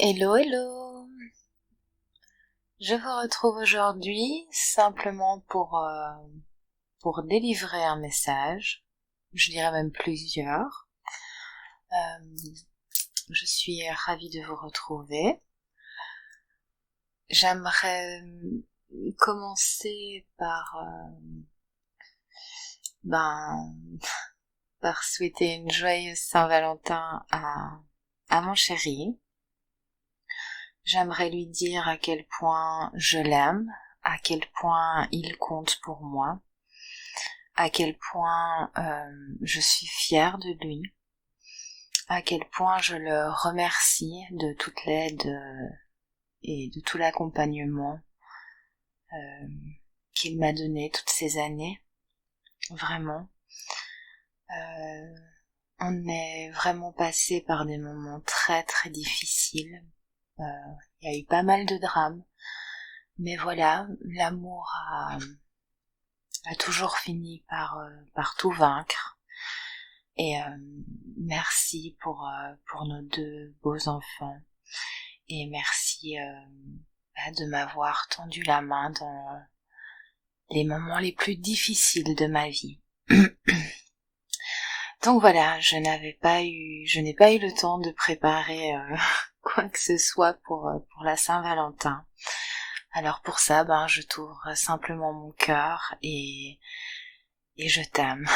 Hello, hello. Je vous retrouve aujourd'hui simplement pour délivrer un message. Je dirais même plusieurs. Je suis ravie de vous retrouver. J'aimerais commencer par souhaiter une joyeuse Saint-Valentin à mon chéri. J'aimerais lui dire à quel point je l'aime, à quel point il compte pour moi, à quel point je suis fière de lui, à quel point je le remercie de toute l'aide et de tout l'accompagnement qu'il m'a donné toutes ces années. Vraiment. On est vraiment passé par des moments très très difficiles. Il y a eu pas mal de drames, mais voilà, l'amour a toujours fini par tout vaincre. Et merci pour nos deux beaux enfants, et merci de m'avoir tendu la main dans les moments les plus difficiles de ma vie. Donc voilà, je n'ai pas eu le temps de préparer quoi que ce soit pour la Saint-Valentin. Alors pour ça, je t'ouvre simplement mon cœur et je t'aime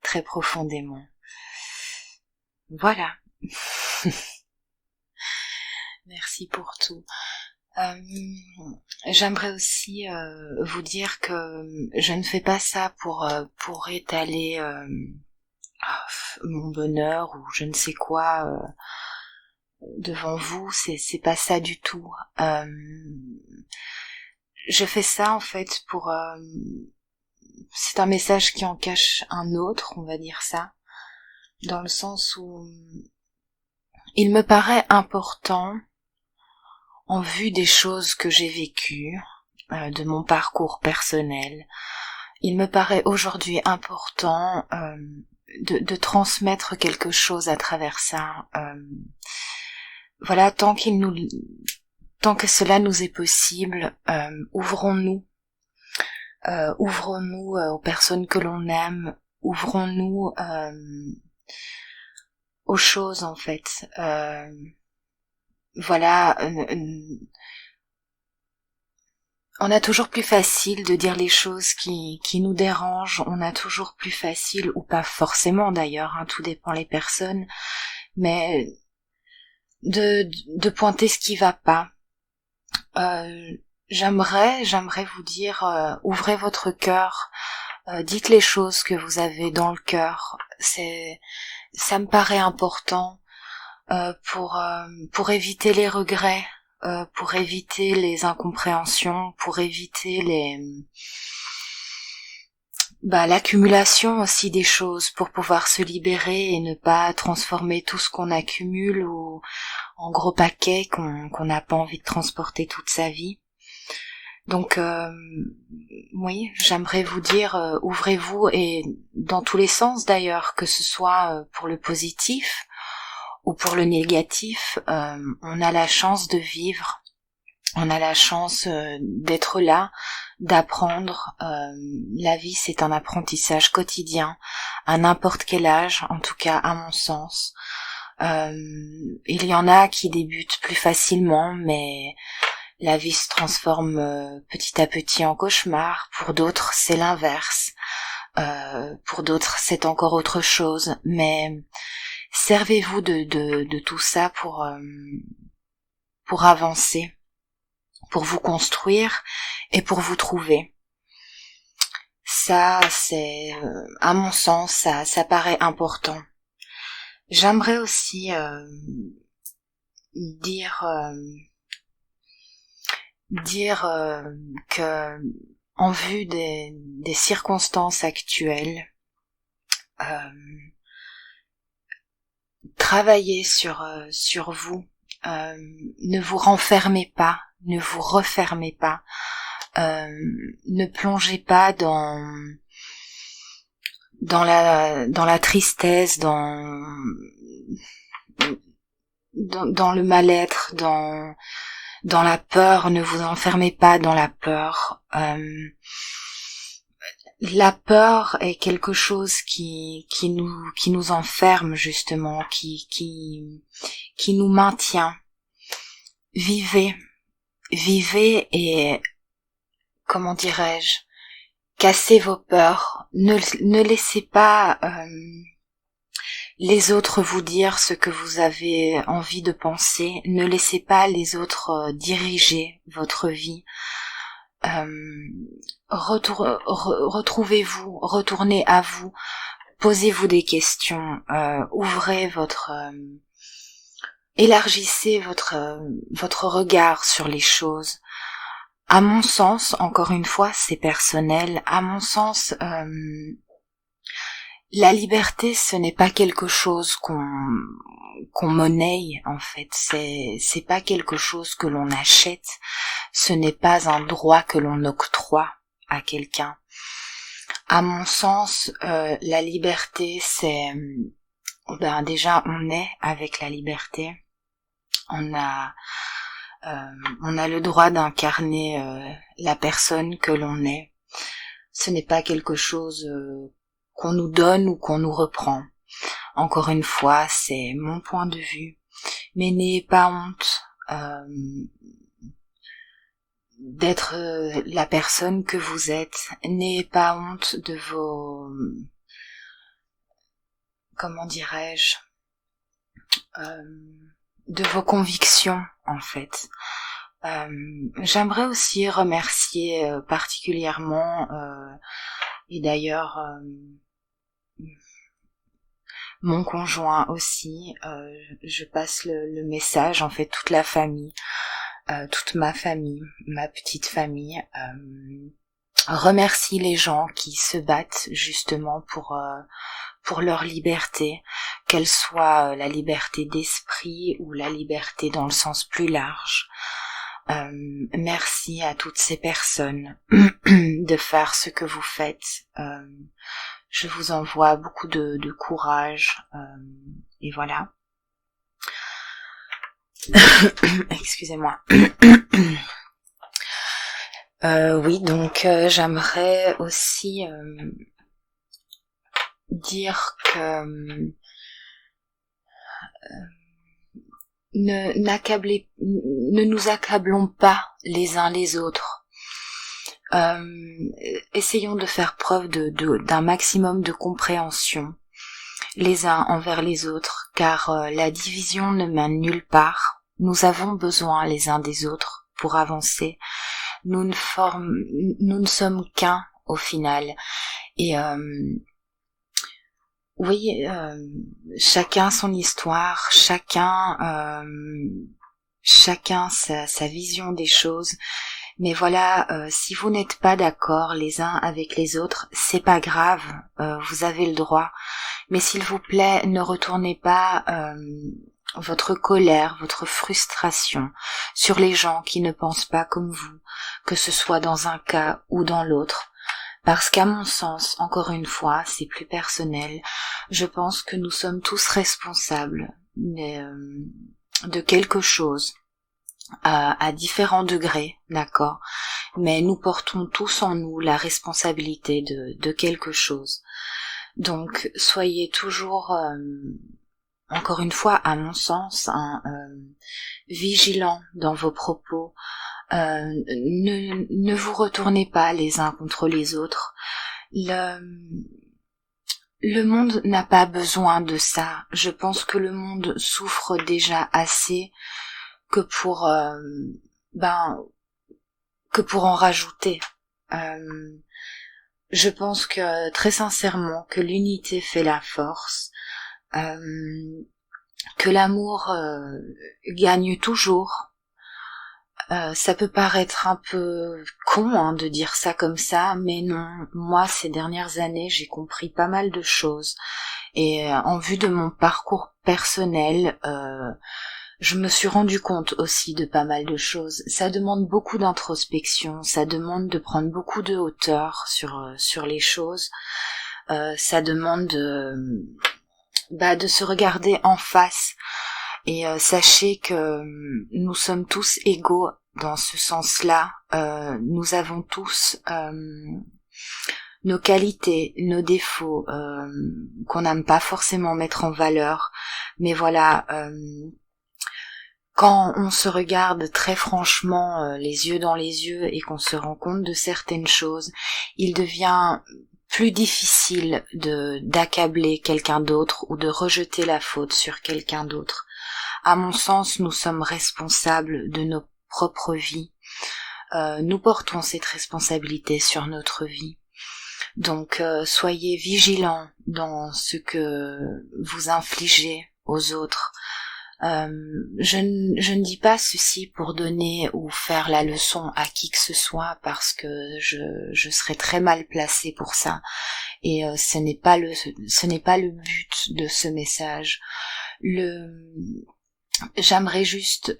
très profondément. Voilà. Merci pour tout. J'aimerais aussi vous dire que je ne fais pas ça pour étaler mon bonheur ou je ne sais quoi devant vous, c'est pas ça du tout. Je fais ça en fait pour c'est un message qui en cache un autre, on va dire ça, dans le sens où il me paraît important, en vue des choses que j'ai vécues, de mon parcours personnel, il me paraît aujourd'hui important de transmettre quelque chose à travers ça. Voilà, tant que cela nous est possible, ouvrons-nous aux personnes que l'on aime, ouvrons-nous aux choses en fait. Voilà, on a toujours plus facile de dire les choses qui nous dérangent, on a toujours plus facile, ou pas forcément d'ailleurs, tout dépend les personnes, mais de pointer ce qui va pas. J'aimerais vous dire, ouvrez votre cœur, dites les choses que vous avez dans le cœur. Ça me paraît important pour éviter les regrets, pour éviter les incompréhensions, pour éviter l'accumulation aussi des choses, pour pouvoir se libérer et ne pas transformer tout ce qu'on accumule ou en gros paquets qu'on n'a pas envie de transporter toute sa vie. Donc oui, j'aimerais vous dire, ouvrez-vous, et dans tous les sens d'ailleurs, que ce soit pour le positif ou pour le négatif, on a la chance de vivre, on a la chance d'être là, d'apprendre. La vie, c'est un apprentissage quotidien, à n'importe quel âge, en tout cas à mon sens. Il y en a qui débutent plus facilement, mais la vie se transforme petit à petit en cauchemar. Pour d'autres, c'est l'inverse. Pour d'autres, c'est encore autre chose. Mais servez-vous de tout ça pour avancer, pour vous construire et pour vous trouver. Ça, c'est, à mon sens, ça paraît important. J'aimerais aussi dire que, en vue des circonstances actuelles, travaillez sur vous. Ne vous renfermez pas, ne vous refermez pas, ne plongez pas dans la tristesse, dans le mal-être, dans la peur. Ne vous enfermez pas dans la peur. La peur est quelque chose qui nous enferme justement, qui nous maintient. Vivez et, comment dirais-je, cassez vos peurs. Ne laissez pas les autres vous dire ce que vous avez envie de penser. Ne laissez pas les autres diriger votre vie. Retrouvez-vous, retournez à vous, posez-vous des questions, ouvrez élargissez votre regard sur les choses. À mon sens, encore une fois, c'est personnel, à mon sens, la liberté, ce n'est pas quelque chose qu'on monnaie, en fait. C'est pas quelque chose que l'on achète. Ce n'est pas un droit que l'on octroie à quelqu'un. À mon sens, la liberté, c'est, déjà, on est avec la liberté. On a le droit d'incarner la personne que l'on est. Ce n'est pas quelque chose qu'on nous donne ou qu'on nous reprend. Encore une fois, c'est mon point de vue. Mais n'ayez pas honte d'être la personne que vous êtes. N'ayez pas honte de vos... comment dirais-je, de vos convictions, en fait. J'aimerais aussi remercier particulièrement, et d'ailleurs mon conjoint aussi, je passe le message, en fait, toute la famille, toute ma famille, ma petite famille, remercie les gens qui se battent justement pour leur liberté, qu'elle soit la liberté d'esprit ou la liberté dans le sens plus large. Merci à toutes ces personnes de faire ce que vous faites. Je vous envoie beaucoup de courage, et voilà. Excusez-moi. Oui, donc j'aimerais aussi dire que ne nous accablons pas les uns les autres. Essayons de faire preuve d'un maximum de compréhension les uns envers les autres, car la division ne mène nulle part. Nous avons besoin les uns des autres pour avancer. Nous ne sommes qu'un au final. Et oui, chacun son histoire, chacun sa vision des choses. Mais voilà, si vous n'êtes pas d'accord les uns avec les autres, c'est pas grave, vous avez le droit. Mais s'il vous plaît, ne retournez pas votre colère, votre frustration sur les gens qui ne pensent pas comme vous, que ce soit dans un cas ou dans l'autre. Parce qu'à mon sens, encore une fois, c'est plus personnel, je pense que nous sommes tous responsables de quelque chose. À différents degrés, d'accord, mais nous portons tous en nous la responsabilité de quelque chose. Donc soyez toujours, encore une fois, à mon sens, vigilants dans vos propos. Ne vous retournez pas les uns contre les autres. Le monde n'a pas besoin de ça. Je pense que le monde souffre déjà assez que pour en rajouter. Je pense que très sincèrement que l'unité fait la force, que l'amour gagne toujours. Ça peut paraître un peu con de dire ça comme ça, mais non, moi ces dernières années j'ai compris pas mal de choses et en vue de mon parcours personnel, je me suis rendu compte aussi de pas mal de choses. Ça demande beaucoup d'introspection, ça demande de prendre beaucoup de hauteur sur les choses. Ça demande de se regarder en face Et sachez que nous sommes tous égaux dans ce sens-là. Nous avons tous nos qualités, nos défauts, qu'on n'aime pas forcément mettre en valeur. Mais voilà, quand on se regarde très franchement les yeux dans les yeux et qu'on se rend compte de certaines choses, il devient plus difficile d'accabler quelqu'un d'autre ou de rejeter la faute sur quelqu'un d'autre. À mon sens, nous sommes responsables de nos propres vies. Nous portons cette responsabilité sur notre vie. Donc, soyez vigilants dans ce que vous infligez aux autres. Je ne dis pas ceci pour donner ou faire la leçon à qui que ce soit, parce que je serais très mal placée pour ça, et ce n'est pas le but de ce message. J'aimerais juste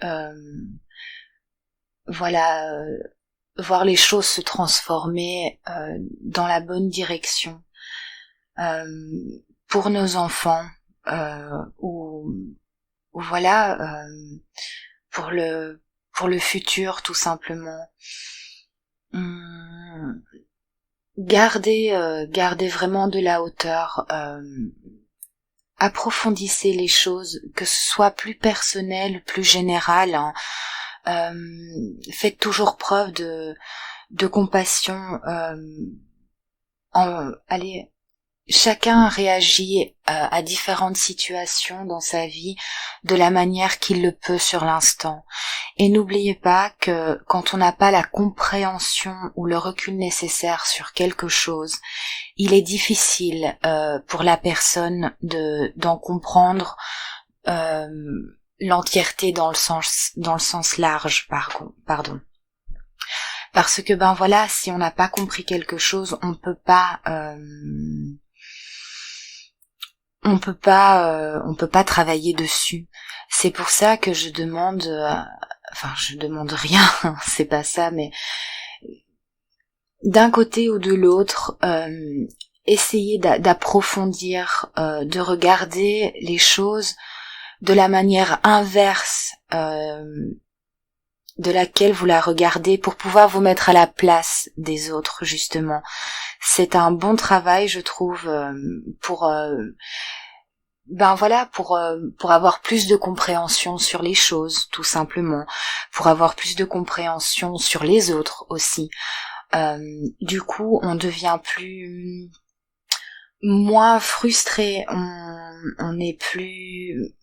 voir les choses se transformer dans la bonne direction pour nos enfants, ou voilà, pour le futur, tout simplement. Gardez vraiment de la hauteur, approfondissez les choses, que ce soit plus personnel, plus général, hein. Faites toujours preuve de compassion. Allez, chacun réagit à différentes situations dans sa vie de la manière qu'il le peut sur l'instant. Et n'oubliez pas que quand on n'a pas la compréhension ou le recul nécessaire sur quelque chose, il est difficile pour la personne d'en comprendre l'entièreté dans le sens large, pardon. Parce que voilà, si on n'a pas compris quelque chose, on peut pas travailler dessus. C'est pour ça que je demande rien, c'est pas ça, mais d'un côté ou de l'autre, essayez d'approfondir, de regarder les choses de la manière inverse de laquelle vous la regardez, pour pouvoir vous mettre à la place des autres, justement. C'est un bon travail, je trouve, pour avoir plus de compréhension sur les choses, tout simplement, pour avoir plus de compréhension sur les autres aussi. Du coup, on devient moins frustré, on est plus...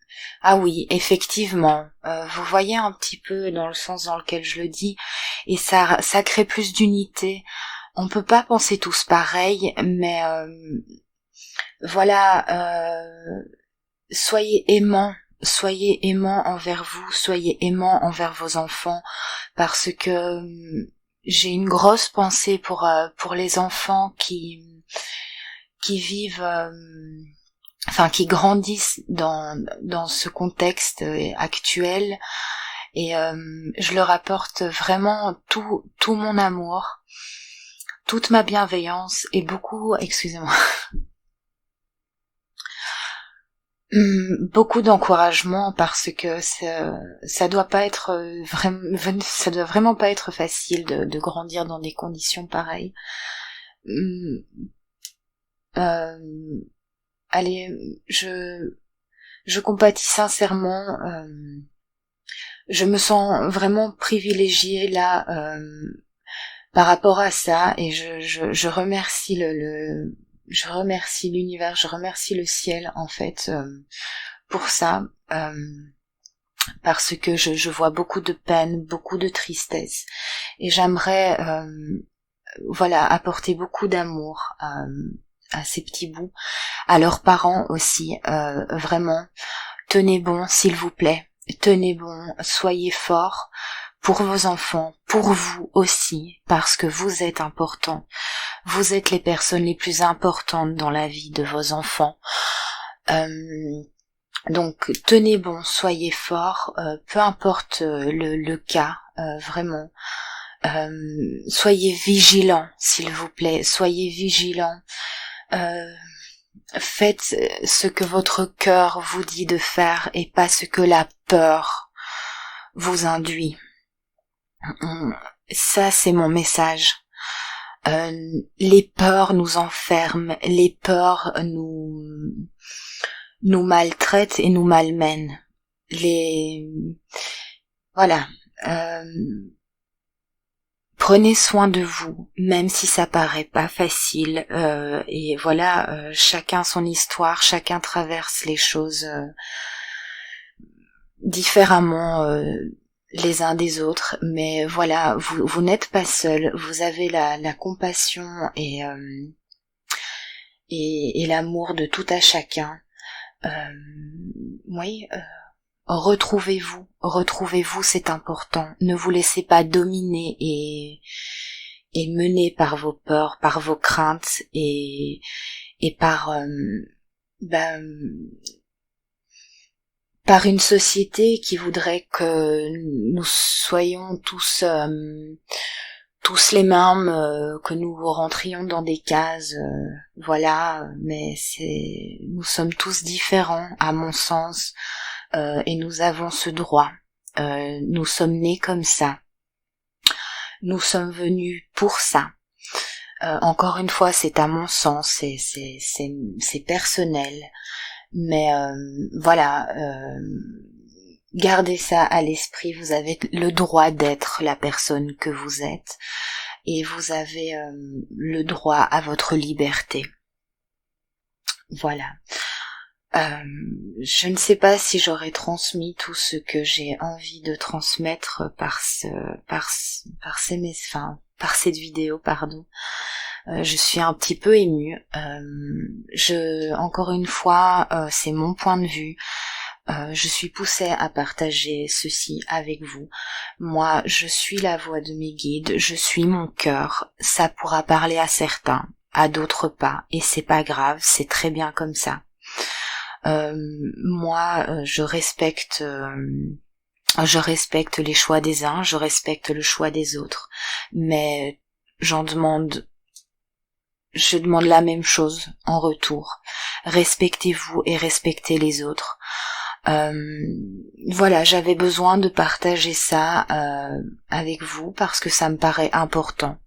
Ah oui, effectivement, vous voyez un petit peu dans le sens dans lequel je le dis, et ça crée plus d'unité. On peut pas penser tous pareil, mais soyez aimants envers vous, soyez aimants envers vos enfants, parce que j'ai une grosse pensée pour les enfants qui vivent, qui grandissent dans ce contexte actuel, et je leur apporte vraiment tout mon amour, toute ma bienveillance et beaucoup d'encouragement, parce que ça doit vraiment pas être facile de grandir dans des conditions pareilles. Allez, je compatis sincèrement. Je me sens vraiment privilégiée là par rapport à ça, et je remercie je remercie l'univers, je remercie le ciel en fait pour ça, parce que je vois beaucoup de peine, beaucoup de tristesse, et j'aimerais apporter beaucoup d'amour à ces petits bouts, à leurs parents aussi, vraiment. Tenez bon, s'il vous plaît, tenez bon, soyez forts pour vos enfants, pour vous aussi, parce que vous êtes importants. Vous êtes les personnes les plus importantes dans la vie de vos enfants. Donc tenez bon, soyez forts, peu importe le cas, vraiment. Soyez vigilants, s'il vous plaît, soyez vigilants. Faites ce que votre cœur vous dit de faire et pas ce que la peur vous induit. Ça, c'est mon message. Les peurs nous enferment, les peurs nous maltraitent et nous malmènent. Voilà. Prenez soin de vous, même si ça paraît pas facile. Et voilà, chacun son histoire, chacun traverse les choses différemment les uns des autres. Mais voilà, vous n'êtes pas seul. Vous avez la compassion et l'amour de tout à chacun. Oui. Retrouvez-vous, c'est important. Ne vous laissez pas dominer et mener par vos peurs, par vos craintes et par par une société qui voudrait que nous soyons tous les mêmes, que nous rentrions dans des cases, voilà. Mais nous sommes tous différents, à mon sens. Et nous avons ce droit. Nous sommes nés comme ça. Nous sommes venus pour ça. Encore une fois, c'est à mon sens, c'est personnel. Mais voilà, gardez ça à l'esprit. Vous avez le droit d'être la personne que vous êtes. Et vous avez le droit à votre liberté. Voilà. Je ne sais pas si j'aurais transmis tout ce que j'ai envie de transmettre par cette vidéo, pardon. Je suis un petit peu émue. Encore une fois, c'est mon point de vue. Je suis poussée à partager ceci avec vous. Moi, je suis la voix de mes guides, je suis mon cœur. Ça pourra parler à certains, à d'autres pas, et c'est pas grave, c'est très bien comme ça. Moi, je respecte les choix des uns, je respecte le choix des autres, mais je demande la même chose en retour. Respectez-vous et respectez les autres. Voilà, j'avais besoin de partager ça avec vous parce que ça me paraît important.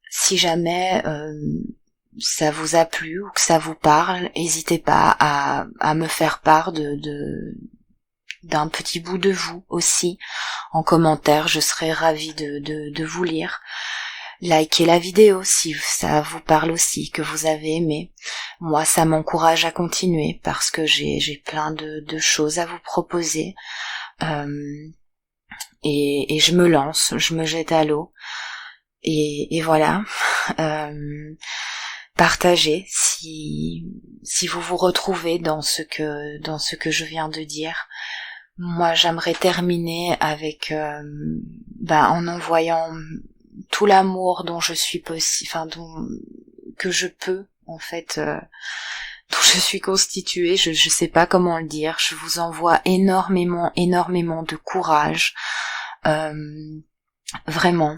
Si jamais ça vous a plu ou que ça vous parle, n'hésitez pas à me faire part d'un petit bout de vous aussi en commentaire. Je serais ravie de vous lire. Likez la vidéo si ça vous parle aussi, que vous avez aimé. Moi, ça m'encourage à continuer parce que j'ai plein de choses à vous proposer. Et je me lance, je me jette à l'eau. Et voilà. Partagez si vous vous retrouvez dans ce que je viens de dire. Moi, j'aimerais terminer avec en envoyant tout l'amour dont je suis que je peux en fait, dont je suis constituée. Je sais pas comment le dire. Je vous envoie énormément de courage, vraiment.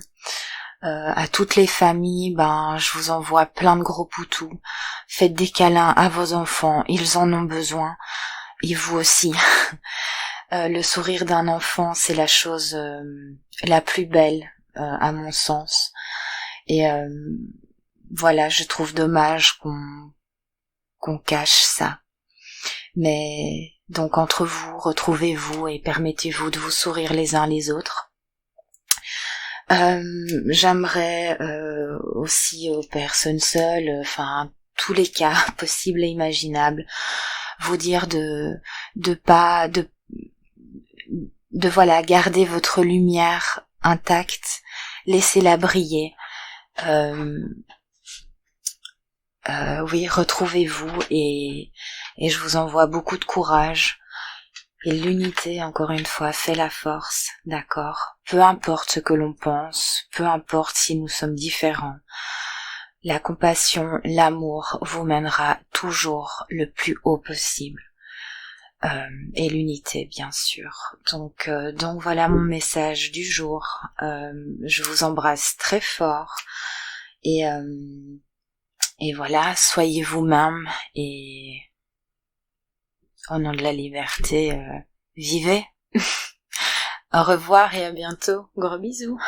À toutes les familles, je vous envoie plein de gros poutous. Faites des câlins à vos enfants, ils en ont besoin. Et vous aussi. Le sourire d'un enfant, c'est la chose la plus belle, à mon sens. Et voilà, je trouve dommage qu'on cache ça. Mais donc entre vous, retrouvez-vous et permettez-vous de vous sourire les uns les autres. J'aimerais aussi aux personnes seules, tous les cas possibles et imaginables, vous dire de voilà, garder votre lumière intacte, laissez-la briller. Oui, retrouvez-vous et je vous envoie beaucoup de courage. Et l'unité, encore une fois, fait la force, d'accord? Peu importe ce que l'on pense, peu importe si nous sommes différents, la compassion, l'amour vous mènera toujours le plus haut possible. Et l'unité, bien sûr. Donc voilà mon message du jour. Je vous embrasse très fort et Et voilà, soyez vous-même et au nom de la liberté, vivez. Au revoir et à bientôt. Gros bisous.